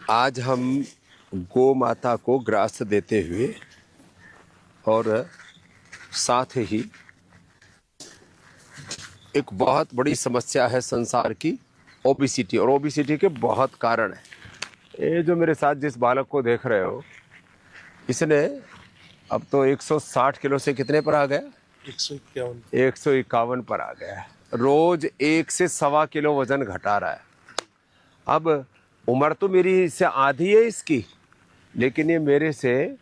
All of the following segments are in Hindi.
आज हम गौ माता को ग्रास देते हुए और साथ ही एक बहुत बड़ी समस्या है संसार की, ओबेसिटी। और ओबेसिटी के बहुत कारण हैं। ये जो मेरे साथ जिस बालक को देख रहे हो, इसने अब तो 160 किलो से कितने पर आ गया? 151 पर आ गया है। रोज 1 से सवा किलो वजन घटा रहा है। अब उम्र तो मेरी से आधी है इसकी, लेकिन ये मेरे से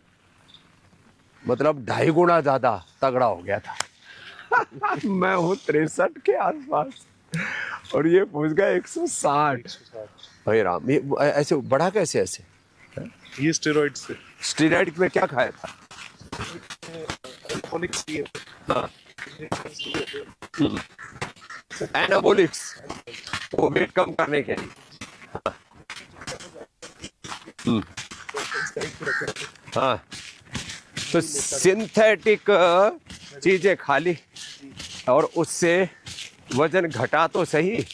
मतलब 2.5 गुना ज्यादा तगड़ा हो गया था। मैं हूँ 63 के आसपास और ये पहुंच गया 160। भाई राम, ये ऐसे बढ़ा कैसे ऐसे? ये स्टेरॉइड से। स्टेरॉइड में क्या खाया था? हाँ। एनाबोलिक्स, वो वेट कम करने के लिए। हाँ, तो सिंथेटिक चीजें खा ली और उससे वजन घटा तो सही,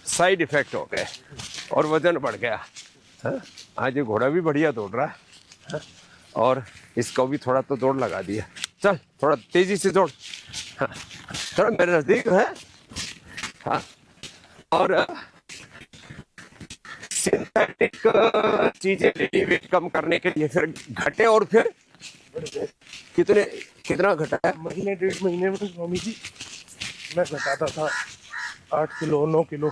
साइड इफेक्ट हो गए और वजन बढ़ गया। हाँ? आज ये घोड़ा भी बढ़िया दौड़ रहा है। हाँ? और इसको भी थोड़ा तो दौड़ लगा दिया। चल थोड़ा तेजी से दौड़। हाँ? थोड़ा मेरे नजदीक है। हाँ? और सिंथेटिक चीजें लेनी वेट कम करने के लिए, फिर घटे और फिर कितना घटा है? महीने 1.5 महीने में स्वामी जी मैं घटाता था 8 किलो 9 किलो।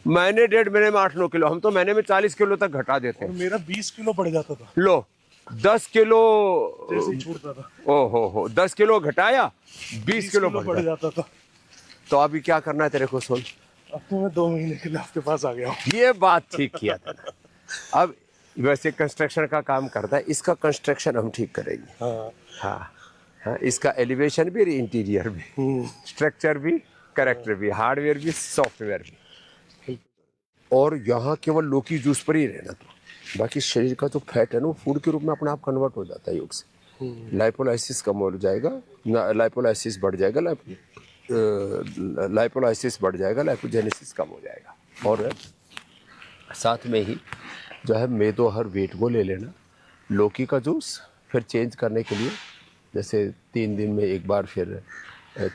महीने 1.5 महीने में 8-9 किलो। हम तो महीने में 40 किलो तक घटा देते और हैं। मेरा 20 किलो बढ़ जाता था। लो 10 किलो जैसे ही छूटता था। हो 10 किलो घटाया, 20 किलो बढ़ जाता था। तो अभी क्या करना है तेरे को सुन। अब तो मैं 2 महीने के लिए आपके पास आ गया हूँ। ये बात ठीक किया था। अब वैसे कंस्ट्रक्शन का काम करता है, इसका कंस्ट्रक्शन हम ठीक करेंगे। हाँ हाँ हाँ, इसका एलिवेशन भी, इंटीरियर भी, स्ट्रक्चर भी, करेक्टर भी, हार्डवेयर भी, सॉफ्टवेयर भी। और यहाँ केवल लौकी जूस पर ही रहना, तो बाकी शरीर का जो फैट है ना, वो फूड के रूप में अपने आप कन्वर्ट हो जाता है योग से। लाइपोलाइसिस कम हो जाएगा, लाइपोलाइसिस बढ़ जाएगा, लाइपोलाइसिस बढ़ जाएगा, लाइपोजेनेसिस कम हो जाएगा। और साथ में ही जो है मेदो हर वेट को ले लेना, लौकी का जूस। फिर चेंज करने के लिए जैसे 3 दिन में एक बार, फिर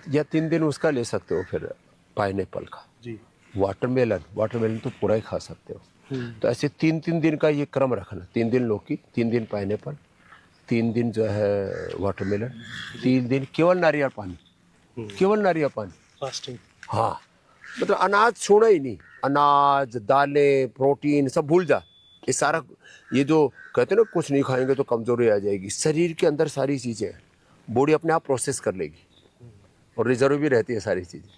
या 3 दिन उसका ले सकते हो, फिर पाइनएप्पल का जी। वाटरमेलन तो पूरा ही खा सकते हो। तो ऐसे 3-3 दिन का ये क्रम रखना। 3 दिन लौकी, 3 दिन पाइनएप्पल, 3 दिन जो है वाटरमेलन, 3 दिन केवल नारियल पानी, केवल नारियल पानी, फास्टिंग। हाँ, मतलब अनाज छोड़ा ही नहीं। अनाज, दालें, प्रोटीन सब भूल जा। ये सारा, ये जो कहते हैं ना कुछ नहीं खाएंगे तो कमजोरी आ जाएगी, शरीर के अंदर सारी चीजें बॉडी अपने आप प्रोसेस कर लेगी और रिजर्व भी रहती है सारी चीजें।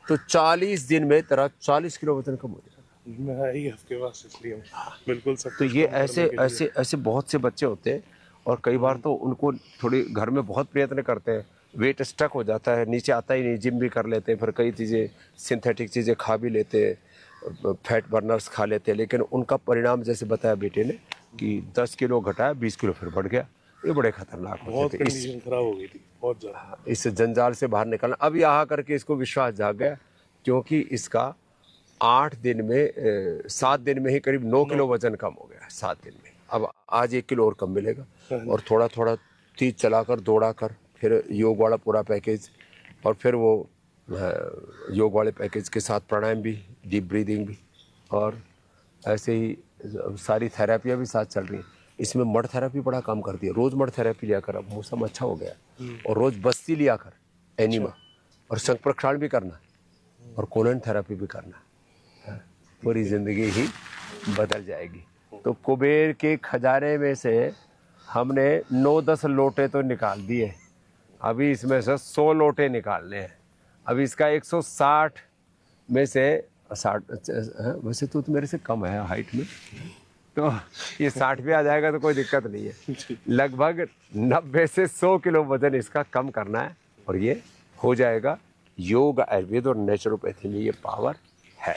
तो 40 दिन में तेरा 40 किलो वजन कम हो जाएगा। मैं ही आपके पास, इसलिए बिल्कुल सब। तो ये ऐसे बहुत से बच्चे होते हैं, और कई बार तो उनको थोड़ी घर में बहुत प्रयत्न करते हैं, वेट स्टक हो जाता है, नीचे आता ही नहीं, जिम भी कर लेते हैं, फिर कई चीज़ें सिंथेटिक चीज़ें खा भी लेते हैं, फैट बर्नर्स खा लेते हैं, लेकिन उनका परिणाम जैसे बताया बेटे ने कि 10 किलो घटाया, 20 किलो फिर बढ़ गया। ये बड़े खतरनाक होते थे। कंडीशन खराब हो गई थी बहुत ज़्यादा। इस जंजाल से बाहर निकलना। अब यहाँ करके इसको विश्वास जाग गया, क्योंकि इसका 7 दिन में ही करीब 9 किलो वजन कम हो गया, 7 दिन में। अब आज 1 किलो और कम मिलेगा। और थोड़ा थोड़ा तेज चलाकर, दौड़ा कर, फिर योग वाला पूरा पैकेज, और फिर वो योग वाले पैकेज के साथ प्राणायाम भी, डीप ब्रीदिंग भी, और ऐसे ही सारी थेरेपियाँ भी साथ चल रही हैं। इसमें मड थेरेपी बड़ा काम करती है। रोज़ मड थेरेपी लिया कर, अब मौसम अच्छा हो गया, और रोज़ बस्ती लिया कर, एनिमा, और शंख प्रक्षालन भी करना, और कोलन थेरेपी भी करना। पूरी जिंदगी ही बदल जाएगी। तो कुबेर के खजाने में से हमने 9-10 लोटे तो निकाल दिए, अभी इसमें से 100 लोटे निकालने हैं। अभी इसका 160 में से 60, वैसे तो मेरे से कम है हाइट में, तो ये 60 भी आ जाएगा तो कोई दिक्कत नहीं है। लगभग 90 से 100 किलो वजन इसका कम करना है, और ये हो जाएगा। योग, आयुर्वेद और नेचुरोपैथी में ये पावर है।